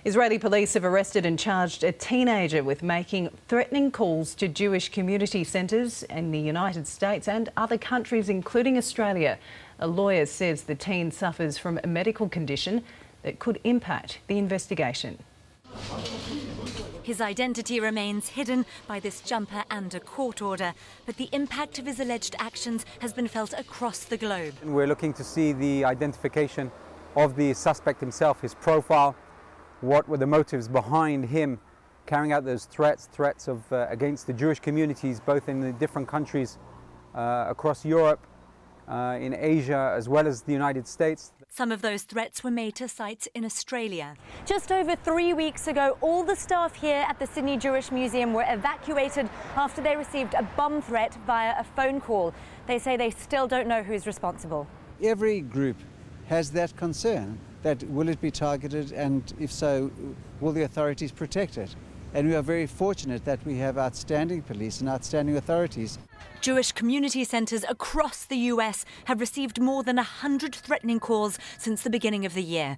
Israeli police have arrested and charged a teenager with making threatening calls to Jewish community centres in the United States and other countries, including Australia. A lawyer says the teen suffers from a medical condition that could impact the investigation. His identity remains hidden by this jumper and a court order, but the impact of his alleged actions has been felt across the globe. We're looking to see the identification of the suspect himself, his profile, what were the motives behind him carrying out those threats against the Jewish communities, both in the different countries across Europe, in Asia, as well as the United States. Some of those threats were made to sites in Australia. Just over 3 weeks ago, all the staff here at the Sydney Jewish Museum were evacuated after they received a bomb threat via a phone call. They say they still don't know who's responsible. Every group has that concern, that will it be targeted, and if so, will the authorities protect it? And we are very fortunate that we have outstanding police and outstanding authorities. Jewish community centres across the US have received more than 100 threatening calls since the beginning of the year.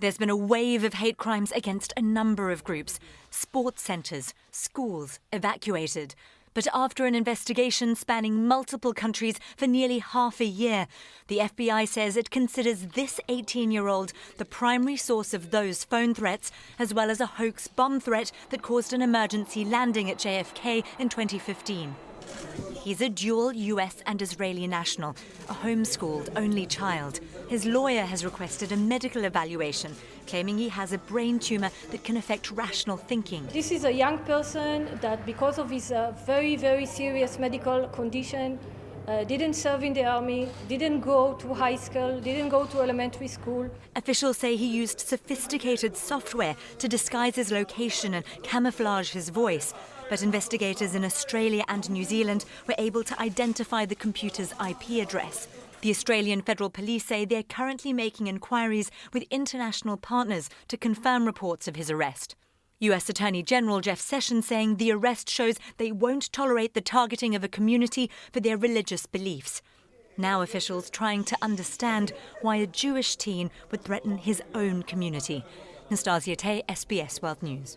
There's been a wave of hate crimes against a number of groups. Sports centres, schools evacuated. But after an investigation spanning multiple countries for nearly half a year, the FBI says it considers this 18-year-old the primary source of those phone threats, as well as a hoax bomb threat that caused an emergency landing at JFK in 2015. He's a dual US and Israeli national, a homeschooled only child. His lawyer has requested a medical evaluation, claiming he has a brain tumour that can affect rational thinking. This is a young person that, because of his very, very serious medical condition, didn't serve in the army, didn't go to high school, didn't go to elementary school. Officials say he used sophisticated software to disguise his location and camouflage his voice. But investigators in Australia and New Zealand were able to identify the computer's IP address. The Australian Federal Police say they're currently making inquiries with international partners to confirm reports of his arrest. US Attorney General Jeff Sessions saying the arrest shows they won't tolerate the targeting of a community for their religious beliefs. Now officials trying to understand why a Jewish teen would threaten his own community. Nastasia Tay, SBS World News.